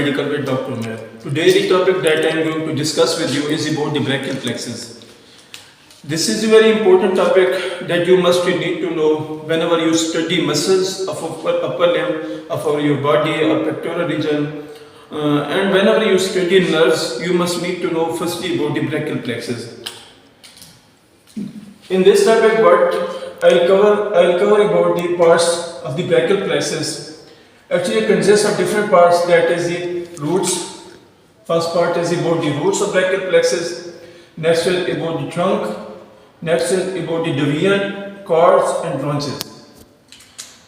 Medical with Dr. Umair. Today the topic that I am going to discuss with you is about the brachial plexus. This is a very important topic that you must need to know whenever you study muscles of upper limb, of your body or pectoral region, and whenever you study nerves, you must need to know firstly about the brachial plexus. In this topic, what I'll cover about the parts of the brachial plexus. Actually, it consists of different parts. That is the roots. First part is about the roots of brachial plexus. Next is about the trunk. Next is about the deviant, cords and branches.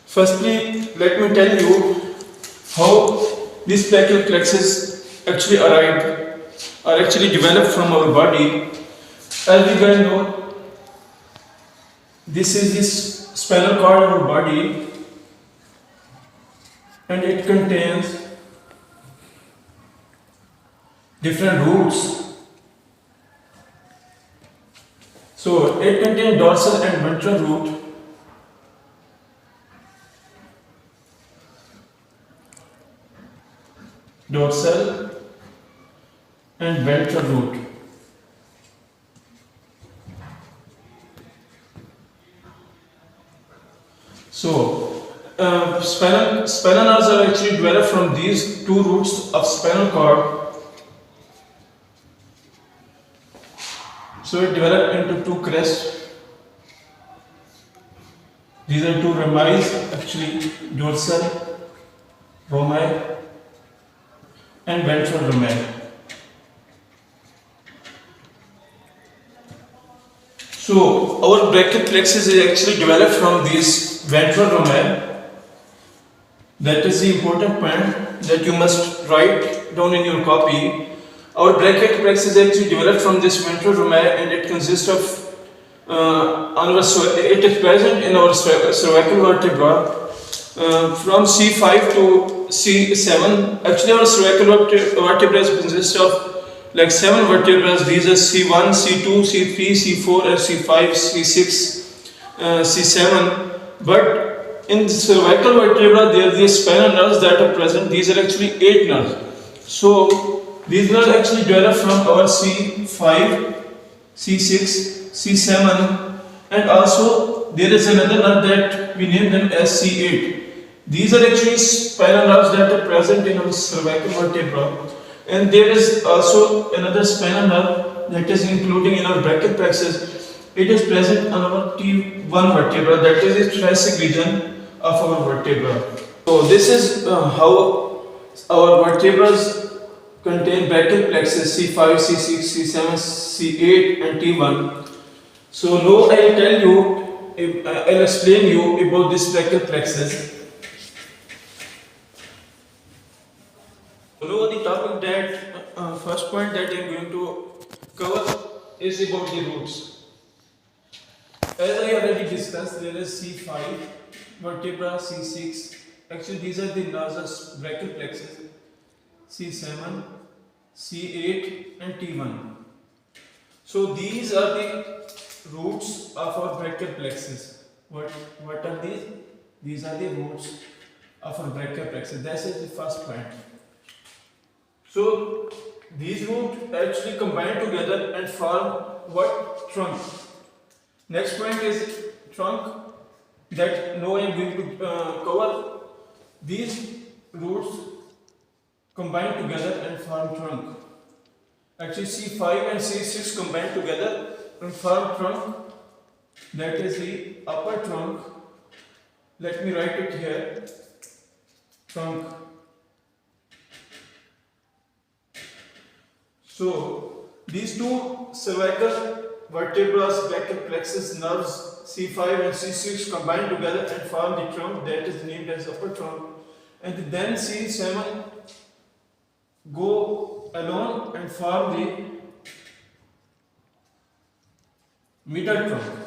Firstly, let me tell you how this brachial plexus actually developed from our body. As we well know, this is this spinal cord of our body, and it contains different roots. So it contains dorsal and ventral root. Dorsal and ventral root. So spinal nerves are actually developed from these two roots of spinal cord. So it developed into two crests. These are two rami, actually dorsal rami and ventral rami. So our brachial plexus is actually developed from these ventral rami. That is the important point that you must write down in your copy. Our brachial plexus is actually developed from this ventral rami, and it consists of it is present in our cervical vertebra from C5 to C7. Actually, our cervical vertebra consists of like 7 vertebrae. These are C1, C2, C3, C4, C5, C6, C7. But in the cervical vertebra, there are these spinal nerves that are present. These are actually 8 nerves. So these nerves actually develop from our C5, C6, C7, and also there is another nerve that we name them as C8. These are actually spinal nerves that are present in our cervical vertebra, and there is also another spinal nerve that is including in our brachial plexus. It is present on our T1 vertebra, that is the thoracic region of our vertebra. So this is how our vertebrae contain brachial plexus C5, C6, C7, C8 and T1. So now I will tell you, I'll explain you about this brachial plexus. So now the topic that first point that I am going to cover is about the roots. As I already discussed, there is C5 vertebra, C6. Actually, these are the nerves of brachial plexus. C7, C8, and T1. So these are the roots of our brachial plexus. What are these? These are the roots of our brachial plexus. That is the first point. So these roots actually combine together and form what? Trunk. Next point is trunk, that now I am going to cover. These roots combine together and form trunk. Actually, C5 and C6 combine together and form trunk. That is the upper trunk. Let me write it here. Trunk. So these two cervical vertebrae, brachial plexus nerves C5 and C6 combine together and form the trunk that is named as upper trunk, and then C7 go along and form the middle trunk.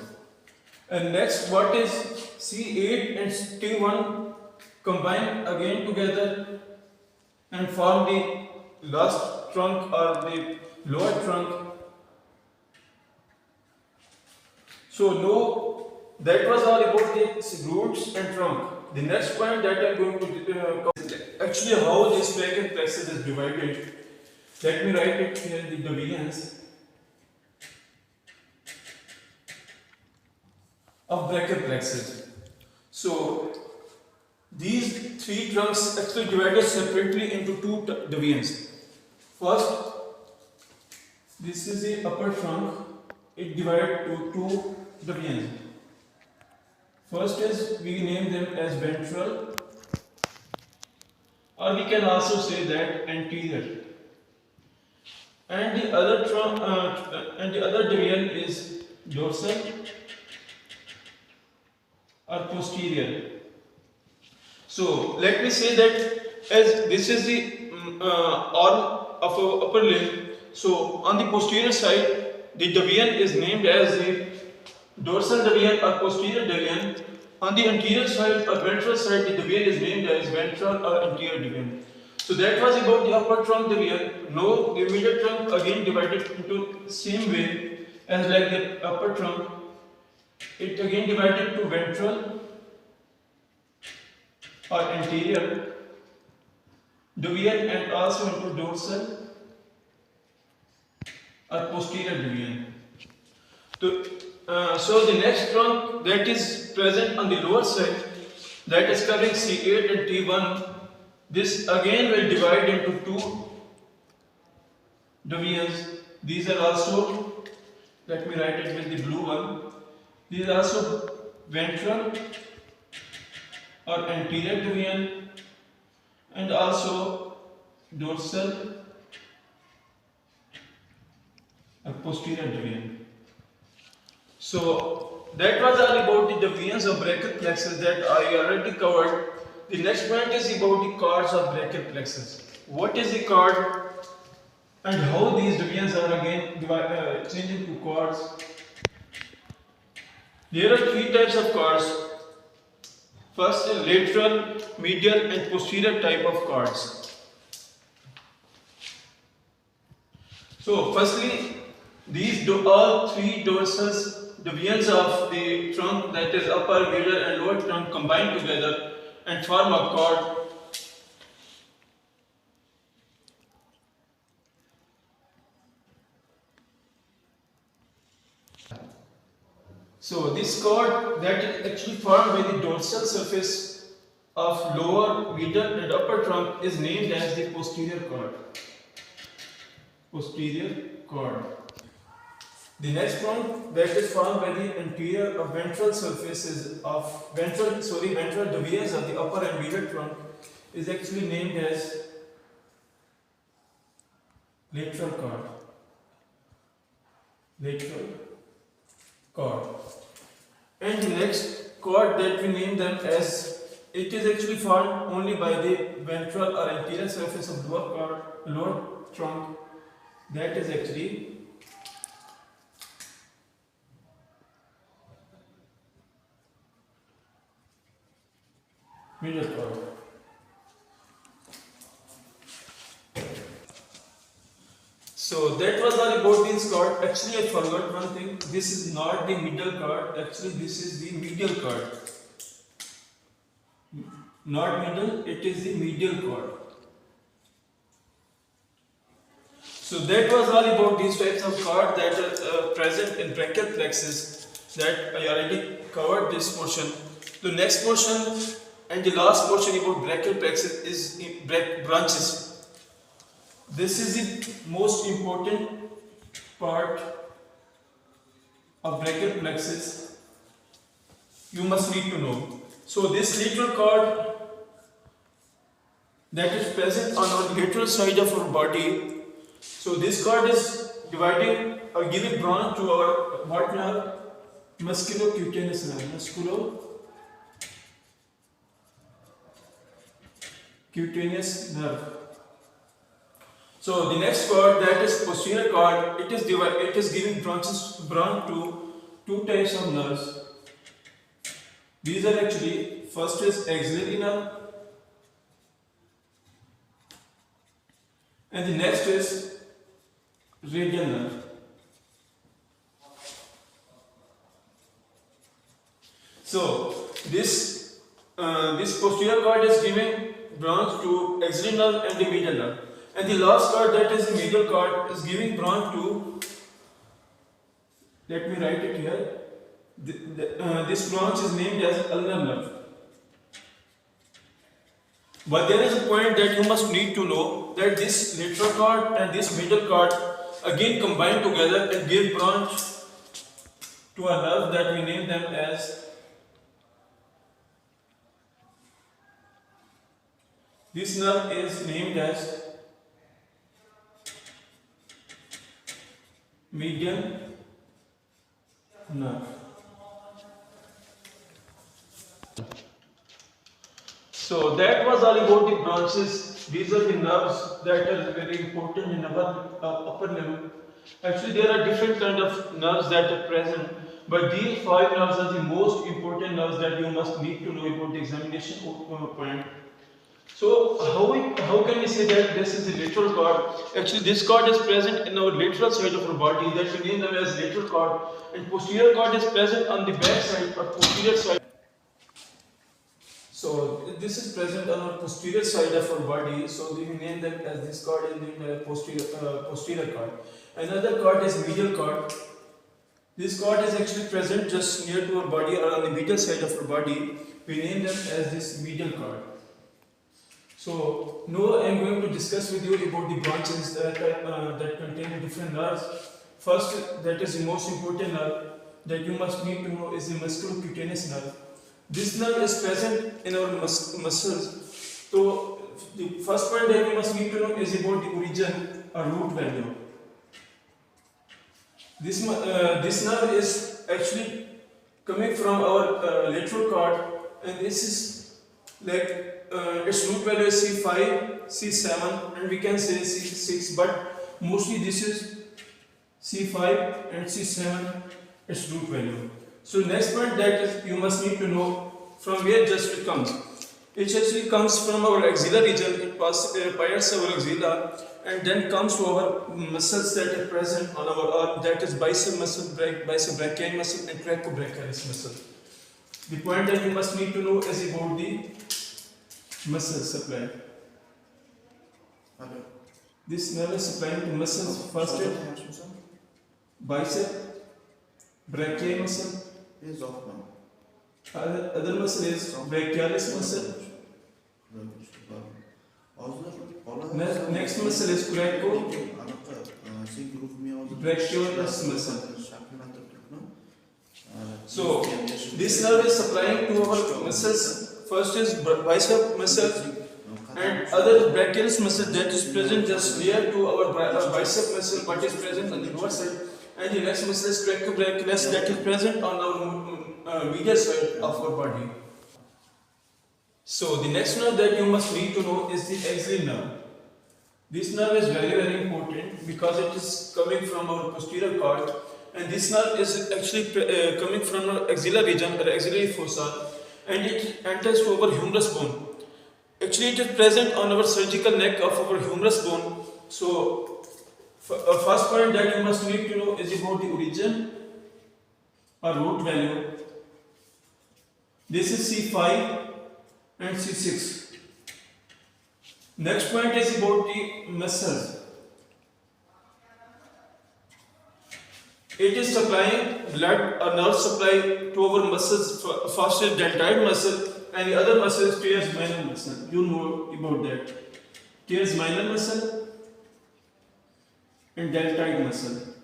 And next, what is C8 and T1 combine again together and form the last trunk or the lower trunk. So now that was all about the roots and trunk. The next point that I am going to cover is actually how this brachial plexus is divided. Let me write it here, the divisions of brachial plexus. So these three trunks actually divided separately into two divisions. First, this is the upper trunk. It divided to two divisions. First is, we name them as ventral, or we can also say that anterior. And the other trunk, and the other division is dorsal or posterior. So let me say that as this is the arm of our upper limb, so on the posterior side the division is named as the dorsal division or posterior division. On the anterior side or ventral side, the division is named as ventral or anterior division. So that was about the upper trunk division. Now the middle trunk again divided into same way as like the upper trunk. It again divided to ventral or anterior division and also into dorsal or posterior division. So the next trunk that is present on the lower side, that is covering C8 and T1, this again will divide into two divisions. These are also, let me write it with the blue one, these are also ventral or anterior division and also dorsal or posterior division. So that was all about the divisions of brachial plexus that I already covered. The next point is about the chords of brachial plexus. What is the chord and how these divisions are again changed into chords? There are three types of chords. First, lateral, medial and posterior type of chords. So firstly, these all three dorsal divisions of the trunk, that is upper, middle and lower trunk, combine together and form a chord. So this chord that is actually formed by the dorsal surface of lower, middle and upper trunk is named as the posterior chord. Posterior chord. The next trunk that is formed by the anterior or ventral surfaces of ventral divisions of the upper and middle trunk is actually named as lateral chord. Lateral chord. And the next chord that we name them as, it is actually formed only by the ventral or anterior surface of lower trunk, that is actually middle chord. So that was all about this chord. Actually, I forgot one thing. This is not the middle chord. Actually, this is the medial chord. Not middle, it is the medial chord. So that was all about these types of chords that are present in brachial plexus. That I already covered this portion. The next portion and the last portion about brachial plexus is branches. This is the most important part of brachial plexus you must need to know. So this lateral chord that is present on our lateral side of our body, so this chord is dividing or giving branch to our what nerve? Musculocutaneous nerve. Musculocutaneous nerve. So the next chord, that is posterior chord, it is giving branch to two types of nerves. These are actually, first is axillary nerve and the next is radial nerve. So this posterior chord is giving branch to axillary nerve and the medial nerve. And the last cord, that is the medial cord, is giving branch to, let me write it here, this branch is named as ulnar nerve. But there is a point that you must need to know, that this lateral cord and this medial cord again combine together and give branch to a nerve that we name them as, this nerve is named as median nerve. So that was all about the branches. These are the nerves that are very important in our upper limb. Actually, there are different kind of nerves that are present, but these 5 nerves are the most important nerves that you must need to know about the examination point. So how can we say that this is the lateral cord? Actually, this cord is present in our lateral side of our body, that we name them as lateral cord, and posterior cord is present on the back side or posterior side. So this is present on our posterior side of our body, so we name them as this cord and the posterior cord. Another cord is medial cord. This cord is actually present just near to our body or on the medial side of our body. We name them as this medial cord. So now I am going to discuss with you about the branches that contain different nerves. First, that is the most important nerve that you must need to know is the musculocutaneous nerve. This nerve is present in our muscles. So the first point that you must need to know is about the origin or root value. This nerve is actually coming from our lateral cord, and this is like its root value is C5, C7, and we can say C6, but mostly this is C5 and C7 its root value. So next point that is you must need to know from where just it comes. It actually comes from our axilla region. It passes our axilla and then comes to our muscles that are present on our arm, that is bicep muscle, bicep brachii muscle and coracobrachialis muscle. The point that you must need to know is about the muscle supply. Okay. This nerve is supplying to muscles. First is bicep brachii muscle. Is off now. Other muscle is brachialis muscle. Next muscle is coracobrachialis muscle. So this nerve is supplying to our muscles. First is bicep muscle and other brachialis muscle that is present just near to our bicep muscle but is present on the lower side. And the next muscle is coracobrachialis that is present on our medial side of our body. So the next nerve that you must need to know is the axillary nerve. This nerve is very important because it is coming from our posterior cord, and this nerve is actually coming from our axillary region or axillary fossa, and it enters to our humerus bone. Actually, it is present on our surgical neck of our humerus bone. So first point that you must need to know is about the origin or root value. This is C5 and C6. Next point is about the muscles. It is supplying blood or nerve supply to our muscles. First is deltoid muscle and the other muscle is teres minor muscle. You know about that. Teres minor muscle and deltoid muscle.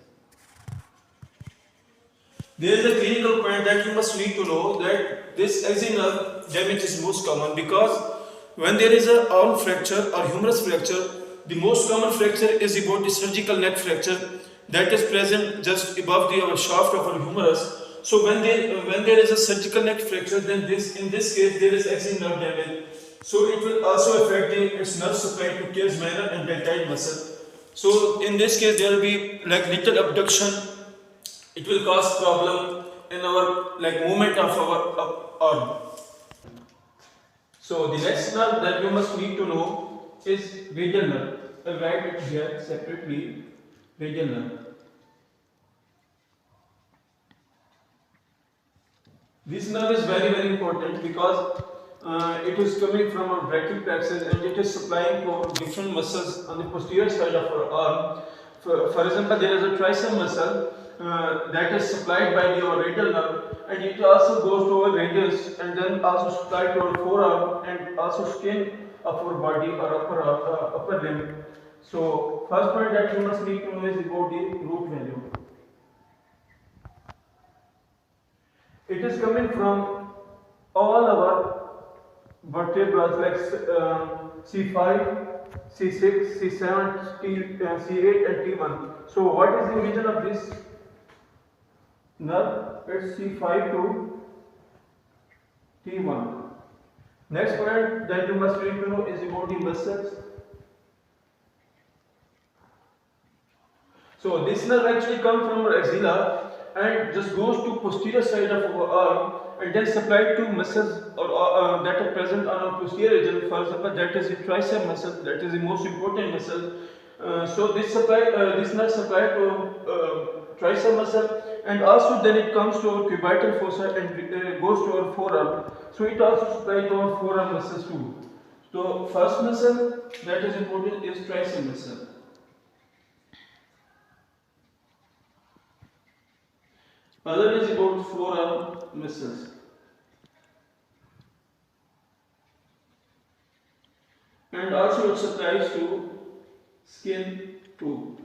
There is a clinical point that you must need to know, that this axillary nerve damage is most common because when there is an arm fracture or humerus fracture, the most common fracture is about the surgical neck fracture that is present just above the shaft of our humerus. So when there is a surgical neck fracture, then in this case there is axillary nerve damage. So it will also affect its nerve supply to teres minor and deltoid muscle. So in this case there will be like little abduction. It will cause problem in our movement of our arm. So the next nerve that you must need to know is radial nerve. I'll write it here separately. Radial nerve. This nerve is very important because it is coming from our brachial plexus and it is supplying to different muscles on the posterior side of our arm. For example, there is a tricep muscle that is supplied by the radial nerve, and it also goes to our radius and then also supplied to our forearm and also skin of our body or upper limb. So first point that you must need to know is about the root value. It is coming from all our vertebrae like C5, C6, C7, C8 and T1. So what is the origin of this nerve? It's C5 to T1. Next point that you must need to know is about the muscles. So this nerve actually comes from our axilla and just goes to posterior side of our arm and then supplied to muscles that are present on our posterior region. For example, that is the tricep muscle, that is the most important muscle. So this nerve supplied to tricep muscle, and also then it comes to our cubital fossa and goes to our forearm. So it also supplies to our forearm muscles too. So first muscle that is important is tricep muscle. Other is about forearm muscles. And also it supplies to skin too.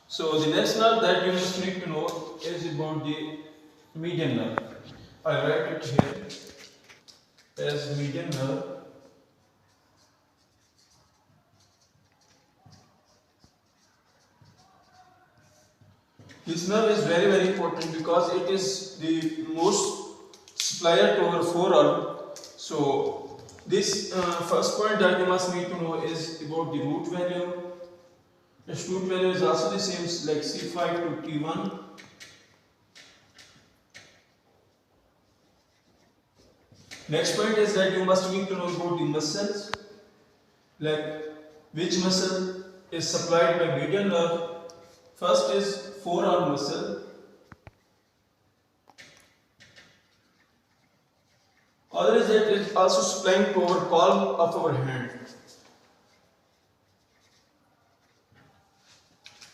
So the next nerve that you must need to know is about the median nerve. I write it here as median nerve. This nerve is very important because it is the most supplier to our forearm. So this first point that you must need to know is about the root value. Its root value is also the same like C5 to T1. Next point is that you must need to know about the muscles, like which muscle is supplied by median nerve. First is forearm muscle. Other is that it is also supplying to our palm of our hand.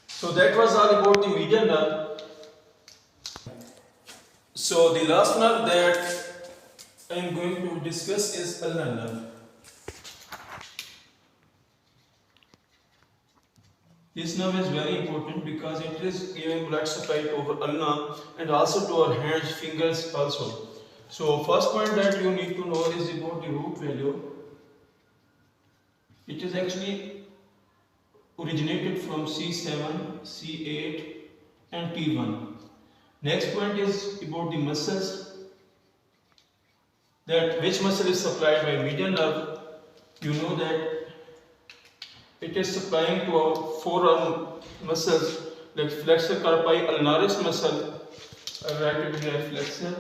So that was all about the median nerve. So the last nerve that I am going to discuss is ulnar nerve. This nerve is very important because it is giving blood supply to our ulna and also to our hands, fingers also. So first point that you need to know is about the root value. It is actually originated from C7, C8 and T1. Next point is about the muscles. That which muscle is supplied by median nerve. You know that it is supplying to our forearm muscles like flexor carpi ulnaris muscle. I write it here flexor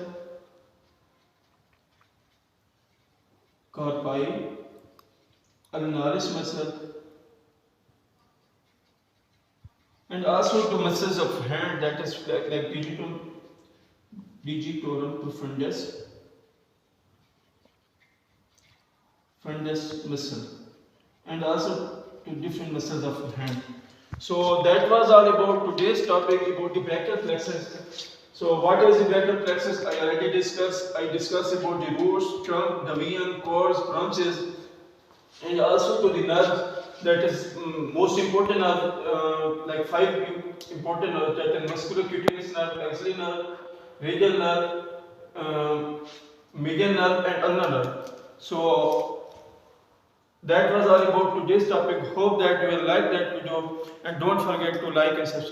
carpi ulnaris muscle, and also to muscles of hand, that is like digitorum profundus muscle, and also to different muscles of the hand. So that was all about today's topic about the brachial plexus. So what is the brachial plexus? I already discussed. I discussed about the roots, trunk, the vein, cords, branches, and also to the nerve. That is most important nerve, like 5 important nerves, that is musculocutaneous nerve, axillary nerve, radial nerve, median nerve, and ulnar nerve. So that was all about today's topic. Hope that you will like that video, and don't forget to like and subscribe.